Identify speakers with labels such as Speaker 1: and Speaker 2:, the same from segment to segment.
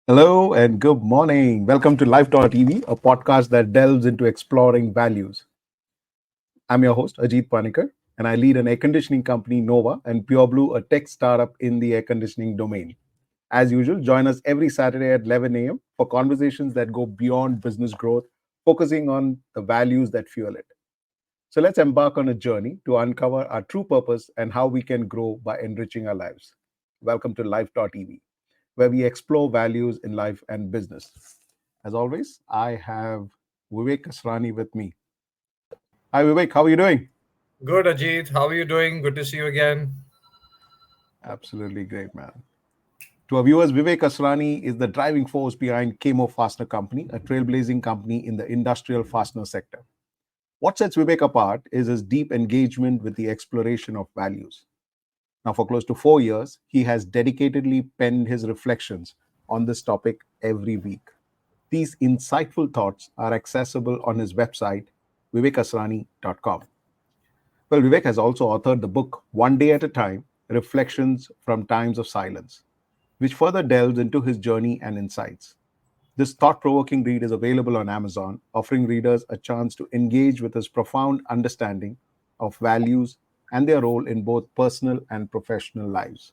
Speaker 1: Hello and good morning. Welcome to Life.EV, a podcast that delves into exploring values. I'm your host, Ajit Panicker, and I lead an air conditioning company, Nova, and Pureblu, a tech startup in the air conditioning domain. As usual, join us every Saturday at 11 a.m. for conversations that go beyond business growth, focusing on the values that fuel it. So let's embark on a journey to uncover our true purpose and how we can grow by enriching our lives. Welcome to Life.EV, where we explore values in life and business. As always, I have Vivek Asrani with me. Hi, Vivek. How are you doing?
Speaker 2: Good, Ajit. How are you doing? Good to see you again.
Speaker 1: Absolutely great, man. To our viewers, Vivek Asrani is the driving force behind Camo Fastener Company, a trailblazing company in the industrial fastener sector. What sets Vivek apart is his deep engagement with the exploration of values. Now, for close to 4 years, he has dedicatedly penned his reflections on this topic every week. These insightful thoughts are accessible on his website, vivekasrani.com. Well, Vivek has also authored the book One Day at a Time, Reflections from Times of Silence, which further delves into his journey and insights. This thought provoking read is available on Amazon, offering readers a chance to engage with his profound understanding of values and their role in both personal and professional lives.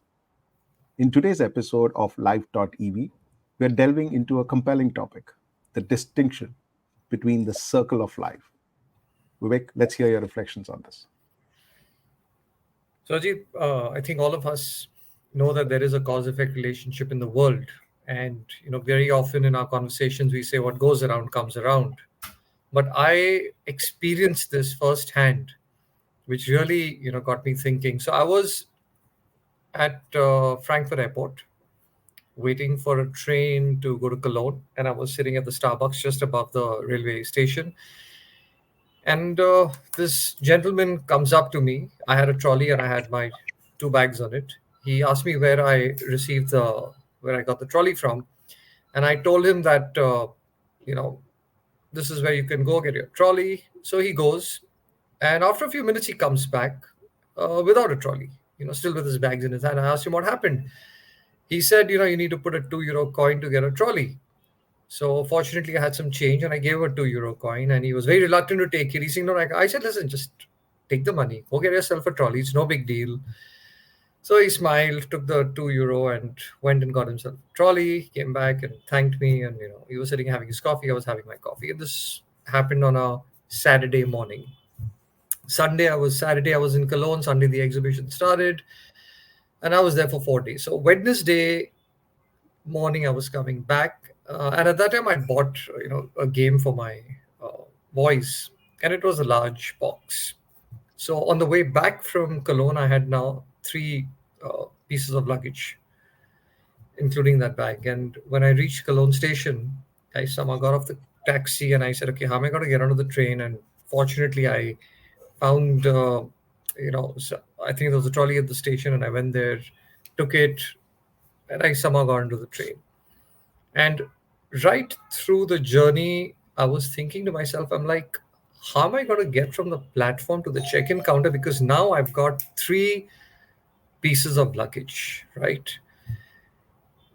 Speaker 1: In today's episode of Life.EV, we are delving into a compelling topic, the distinction between the circle of life. Vivek, let's hear your reflections on this.
Speaker 2: So, Ajit, I think all of us know that there is a cause-effect relationship in the world, and very often in our conversations we say what goes around comes around. But I experienced this firsthand, which really got me thinking. So I was at Frankfurt Airport waiting for a train to go to Cologne, and I was sitting at the Starbucks just above the railway station. And this gentleman comes up to me. I had a trolley and I had my two bags on it. He asked me where I got the trolley from, and I told him that you know this is where you can go get your trolley. So he goes, and after a few minutes he comes back without a trolley. Still with his bags in his hand. I asked him what happened. He said, you need to put a €2 coin to get a trolley. So fortunately, I had some change and I gave him a €2 coin, and he was very reluctant to take it. He said, "No, like I said, listen, just take the money, go get yourself a trolley. It's no big deal." So he smiled, took the €2, and went and got himself a trolley. Came back and thanked me, and he was sitting having his coffee. I was having my coffee, and this happened on a Saturday morning. Saturday I was in Cologne. Sunday the exhibition started, and I was there for 4 days. So Wednesday morning I was coming back, and at that time I bought a game for my boys, and it was a large box. So on the way back from Cologne, I had now three pieces of luggage, including that bag. And when I reached Cologne station, I somehow got off the taxi and I said, "Okay, how am I going to get onto the train?" And fortunately, I found, I think there was a trolley at the station, and I went there, took it, and I somehow got into the train. And right through the journey, I was thinking to myself, I'm like, how am I going to get from the platform to the check in counter? Because now I've got three pieces of luggage, right?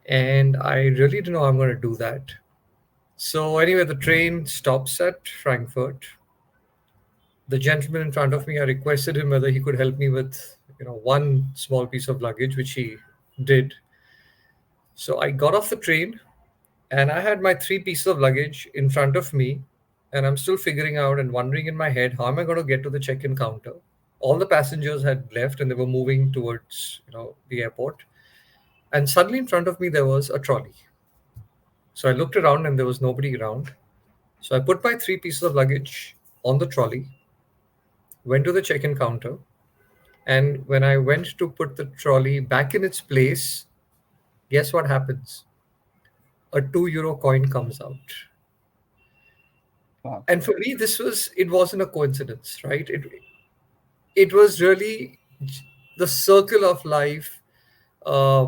Speaker 2: And I really don't know how I'm going to do that. So, anyway, the train stops at Frankfurt. The gentleman in front of me, I requested him whether he could help me with, one small piece of luggage, which he did. So, I got off the train, and I had my three pieces of luggage in front of me, and I'm still figuring out and wondering in my head, how am I going to get to the check-in counter? All the passengers had left and they were moving towards, the airport. And suddenly in front of me there was a trolley. So I looked around and there was nobody around. So I put my three pieces of luggage on the trolley, went to the check-in counter, and when I went to put the trolley back in its place, guess what happens? A €2 coin comes out.
Speaker 1: Wow.
Speaker 2: And for me, it wasn't a coincidence, right? It was really the circle of life uh,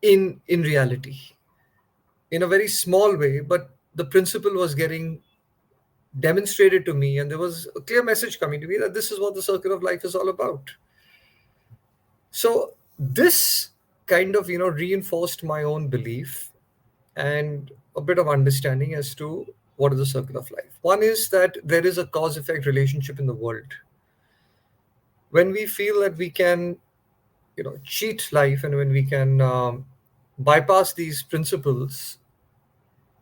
Speaker 2: in reality, in a very small way, but the principle was getting demonstrated to me, and there was a clear message coming to me that this is what the circle of life is all about. So this kind of reinforced my own belief and a bit of understanding as to what is the circle of life. One is that there is a cause effect relationship in the world. When we feel that we can cheat life, and when we can bypass these principles,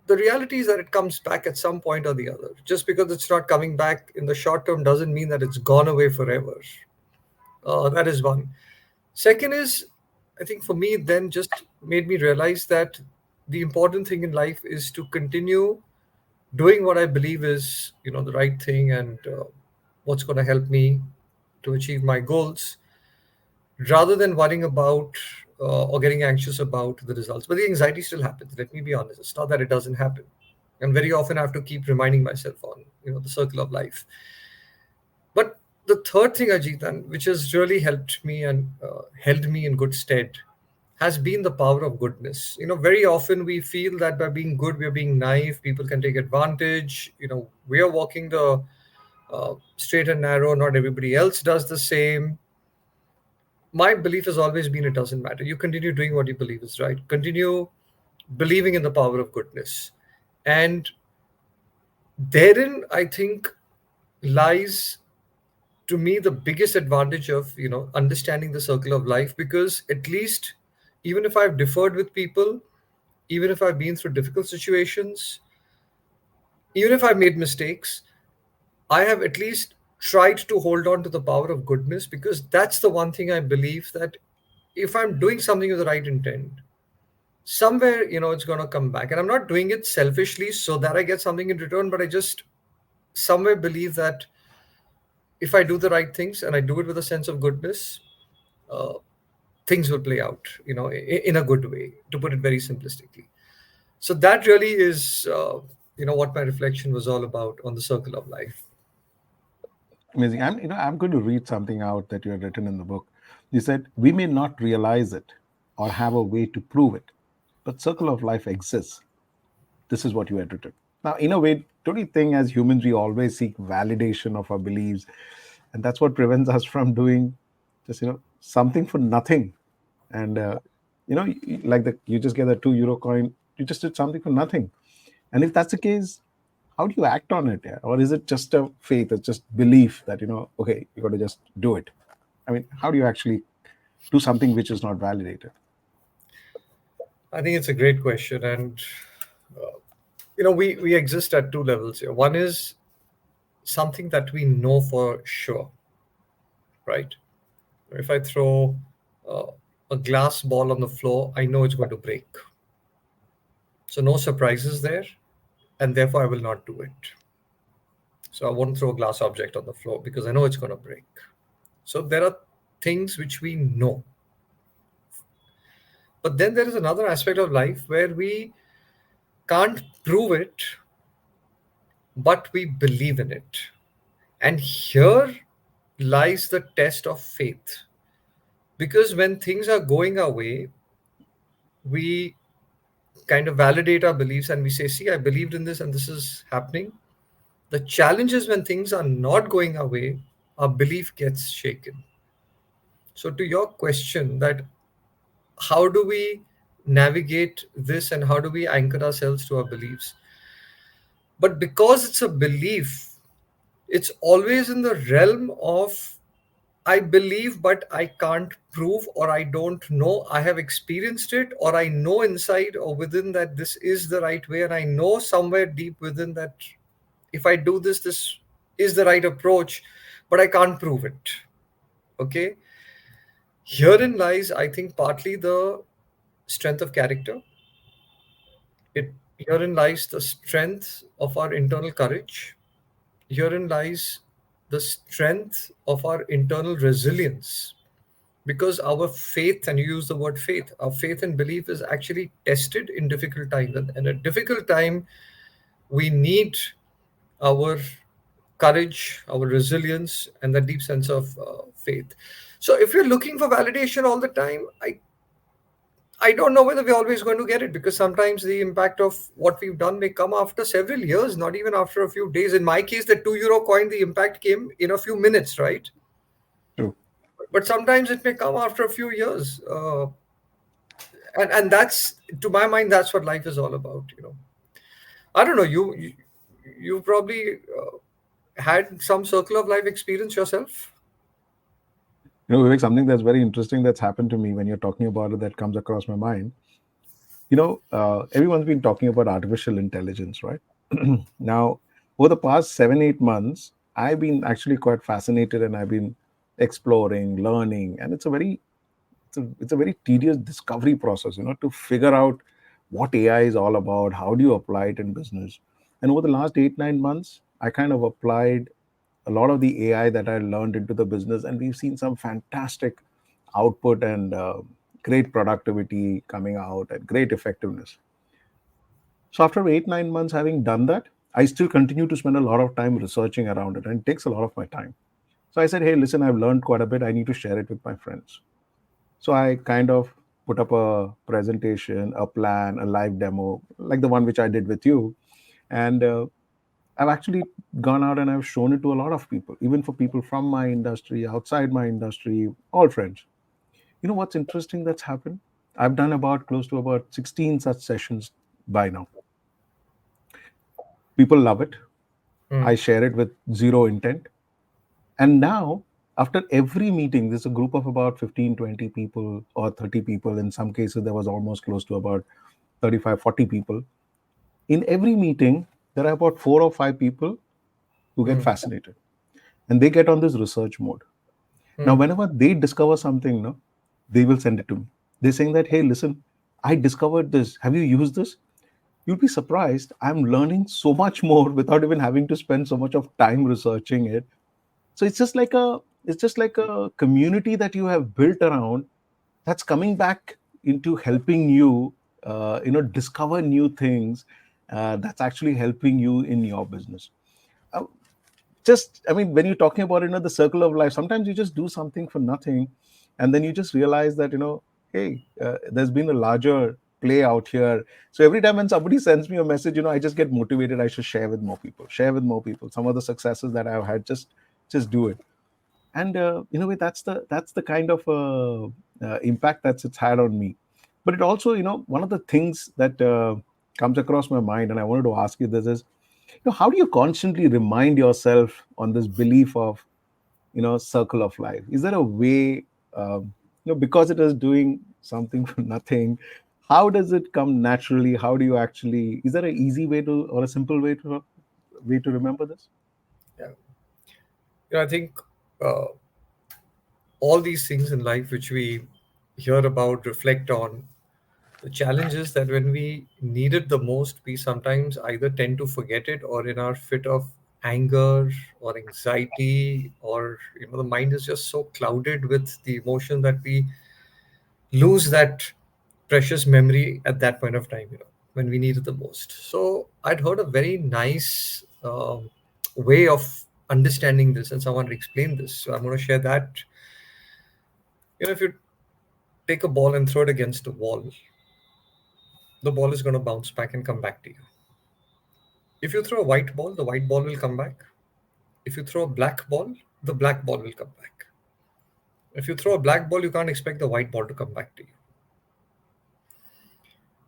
Speaker 2: the reality is that it comes back at some point or the other. Just because it's not coming back in the short term doesn't mean that it's gone away forever. That is one. Second is, I think for me, then just made me realize that the important thing in life is to continue doing what I believe is, the right thing, and what's going to help me to achieve my goals, rather than worrying about or getting anxious about the results. But the anxiety still happens. Let me be honest. It's not that it doesn't happen, and very often I have to keep reminding myself on, the circle of life. But the third thing, Ajit, and which has really helped me and held me in good stead, has been the power of goodness. Very often we feel that by being good, we are being naive. People can take advantage. We are walking the straight and narrow. Not everybody else does the same. My belief has always been it doesn't matter. You continue doing what you believe is right. Continue believing in the power of goodness. And therein, I think, lies to me the biggest advantage of understanding the circle of life, because at least, even if I've differed with people, even if I've been through difficult situations, even if I've made mistakes, I have at least tried to hold on to the power of goodness, because that's the one thing I believe, that if I'm doing something with the right intent, somewhere it's going to come back. And I'm not doing it selfishly so that I get something in return, but I just somewhere believe that if I do the right things and I do it with a sense of goodness, uh, things will play out, in a good way, to put it very simplistically. So that really is, what my reflection was all about on the circle of life.
Speaker 1: Amazing. I'm going to read something out that you had written in the book. You said, "We may not realize it or have a way to prove it, but circle of life exists." This is what you had written. Now, in a way, don't you think as humans we always seek validation of our beliefs, and that's what prevents us from doing just something for nothing? And like you just get a €2 coin, you just did something for nothing. And if that's the case, how do you act on it? Yeah? Or is it just a faith? It's just belief that okay, you got to just do it. I mean, how do you actually do something which is not validated?
Speaker 2: I think it's a great question. And we exist at two levels here. One is something that we know for sure, right? If I throw uh, a glass ball on the floor, I know it's going to break. So no surprises there, and therefore I will not do it. So I won't throw a glass object on the floor because I know it's going to break. So there are things which we know. But then there is another aspect of life where we can't prove it, but we believe in it. And here lies the test of faith. Because when things are going our way, we kind of validate our beliefs and we say, see, I believed in this and this is happening. The challenge is when things are not going our way, our belief gets shaken. So, to your question, that how do we navigate this and how do we anchor ourselves to our beliefs? But because it's a belief, it's always in the realm of I believe, but I can't prove, or I don't know. I have experienced it, or I know inside or within that this is the right way. And I know somewhere deep within that if I do this, this is the right approach, but I can't prove it. Okay. Herein lies, I think, partly the strength of character. Herein lies the strength of our internal courage. Herein lies the strength of our internal resilience, because our faith, and you use the word faith, our faith and belief is actually tested in difficult times. And in a difficult time, we need our courage, our resilience, and that deep sense of faith. So if you're looking for validation all the time, I don't know whether we're always going to get it, because sometimes the impact of what we've done may come after several years, not even after a few days. In my case, the 2 euro coin, the impact came in a few minutes, right?
Speaker 1: True.
Speaker 2: But sometimes it may come after a few years. And that's, to my mind, that's what life is all about. I don't know, you probably had some circle of life experience yourself.
Speaker 1: Vivek, something that's very interesting that's happened to me when you're talking about it that comes across my mind. Everyone's been talking about artificial intelligence, right? Now, over the past 7, 8 months, I've been actually quite fascinated, and I've been exploring, learning, and it's a very tedious discovery process, to figure out what AI is all about, how do you apply it in business. And over the last 8, 9 months, I kind of applied a lot of the AI that I learned into the business, and we've seen some fantastic output and great productivity coming out and great effectiveness. So after 8, 9 months having done that, I still continue to spend a lot of time researching around it, and it takes a lot of my time. So I said, hey, listen, I've learned quite a bit. I need to share it with my friends. So I kind of put up a presentation, a plan, a live demo, like the one which I did with you. And I've actually gone out and I've shown it to a lot of people, even for people from my industry, outside my industry, all friends. You know what's interesting that's happened? I've done about close to about 16 such sessions by now. People love it.
Speaker 2: Hmm.
Speaker 1: I share it with zero intent. And now, after every meeting, there's a group of about 15, 20 people or 30 people. In some cases, there was almost close to about 35, 40 people. In every meeting, there are about 4 or 5 people who get
Speaker 2: Hmm.
Speaker 1: fascinated, and they get on this research mode. Now,
Speaker 2: Hmm.
Speaker 1: whenever they discover something, no, they will send it to me. They're saying that, hey, listen, I discovered this. Have you used this? You'll be surprised. I'm learning so much more without even having to spend so much of time researching it. So it's just like a community that you have built around, that's coming back into helping you, discover new things, that's actually helping you in your business. Uh, just, I mean, when you're talking about, the circle of life, sometimes you just do something for nothing, and then you just realize that, hey, there's been a larger play out here. So every time when somebody sends me a message, I just get motivated. I should share with more people, some of the successes that I've had. Just do it. And in a way, that's the kind of impact that it's had on me. But it also, one of the things that comes across my mind, and I wanted to ask you this is, how do you constantly remind yourself on this belief of, circle of life? Is there a way, because it is doing something for nothing, how does it come naturally? How do you actually, is there an easy way to, or a simple way to remember this?
Speaker 2: Yeah. I think uh, all these things in life which we hear about, reflect on, the challenge is that when we need it the most, we sometimes either tend to forget it, or in our fit of anger or anxiety, or the mind is just so clouded with the emotion that we lose that precious memory at that point of time, when we need it the most. So I'd heard a very nice way of understanding this, and someone explained this. So I'm going to share that. If you take a ball and throw it against a wall, the ball is going to bounce back and come back to you. If you throw a white ball, the white ball will come back. If you throw a black ball, the black ball will come back. If you throw a black ball, you can't expect the white ball to come back to you.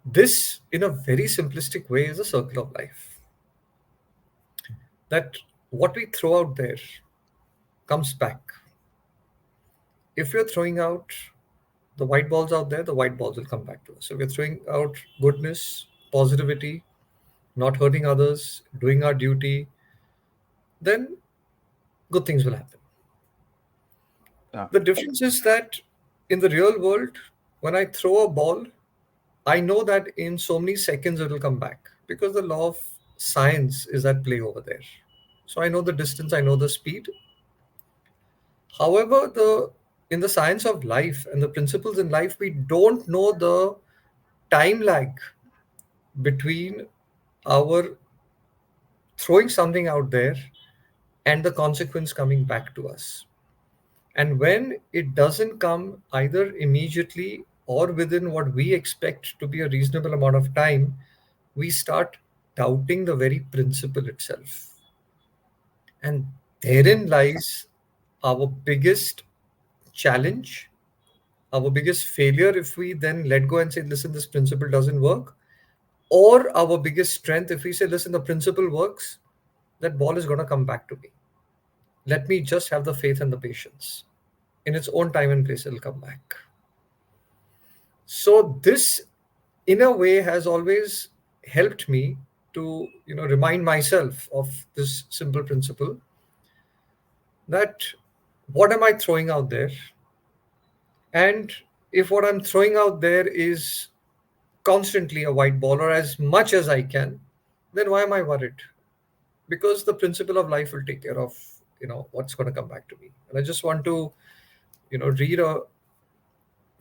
Speaker 2: This, in a very simplistic way, is a circle of life. That what we throw out there comes back. If you're throwing out the white balls out there, the white balls will come back to us. So we're throwing out goodness, positivity, not hurting others, doing our duty, then good things will happen.
Speaker 1: Yeah.
Speaker 2: The difference is that in the real world, when I throw a ball, I know that in so many seconds it will come back, because the law of science is at play over there. So I know the distance, I know the speed. However, the in the science of life and the principles in life, we don't know the time lag between our throwing something out there and the consequence coming back to us. And when it doesn't come either immediately or within what we expect to be a reasonable amount of time, we start doubting the very principle itself. And therein lies our biggest challenge, our biggest failure if we then let go and say, listen, this principle doesn't work. Or our biggest strength if we say, listen, the principle works, that ball is going to come back to me. Let me just have the faith and the patience. In its own time and place, it'll come back. So this, in a way, has always helped me to remind myself of this simple principle, that what am I throwing out there, and if what I'm throwing out there is constantly a white ball or as much as I can, then why am I worried? Because the principle of life will take care of what's going to come back to me. And I just want to read a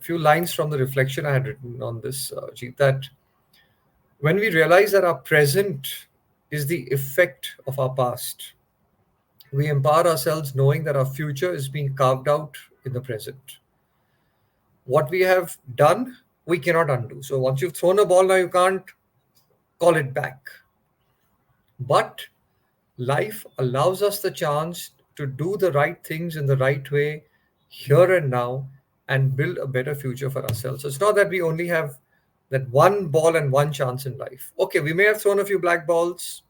Speaker 2: few lines from the reflection I had written on this, Jeet, that when we realize that our present is the effect of our past, we empower ourselves knowing that our future is being carved out in the present. What we have done, we cannot undo. So once you've thrown a ball, now you can't call it back. But life allows us the chance to do the right things in the right way here and now and build a better future for ourselves. So it's not that we only have that one ball and one chance in life. Okay, we may have thrown a few black balls.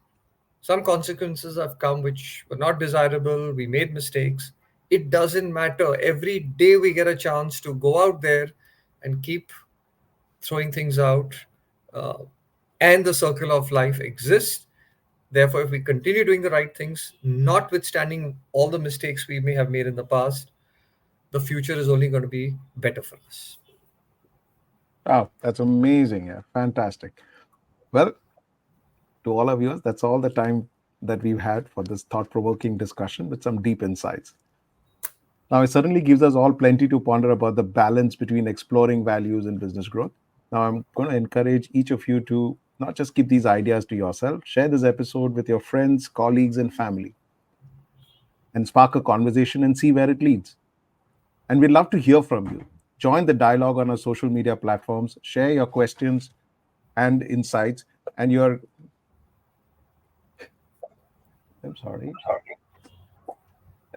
Speaker 2: Some consequences have come which were not desirable. We made mistakes. It doesn't matter. Every day we get a chance to go out there and keep throwing things out. Uh, and the circle of life exists. Therefore, if we continue doing the right things, notwithstanding all the mistakes we may have made in the past, the future is only going to be better for us.
Speaker 1: Oh, that's amazing. Yeah, fantastic. Well, to all of you, that's all the time that we've had for this thought provoking discussion with some deep insights. Now, it certainly gives us all plenty to ponder about the balance between exploring values and business growth. Now, I'm going to encourage each of you to not just keep these ideas to yourself, share this episode with your friends, colleagues, and family, and spark a conversation and see where it leads. And we'd love to hear from you. Join the dialogue on our social media platforms, share your questions and insights, and your I'm sorry,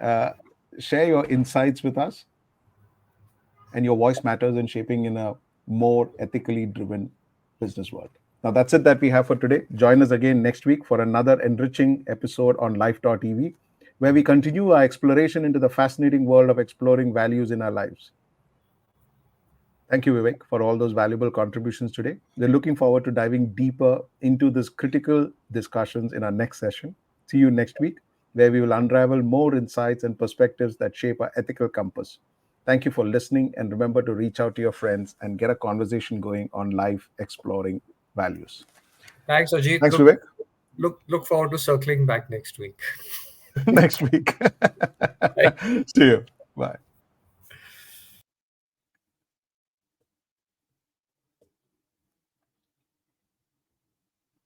Speaker 1: uh, share your insights with us. And your voice matters in shaping in a more ethically driven business world. Now, that's it that we have for today. Join us again next week for another enriching episode on Life.EV, where we continue our exploration into the fascinating world of exploring values in our lives. Thank you, Vivek, for all those valuable contributions today. We're looking forward to diving deeper into these critical discussions in our next session. See you next week, where we will unravel more insights and perspectives that shape our ethical compass. Thank you for listening, and remember to reach out to your friends and get a conversation going on life exploring values.
Speaker 2: Thanks, Ajit.
Speaker 1: Thanks, Vivek.
Speaker 2: Look forward to circling back next week.
Speaker 1: Next week. See you.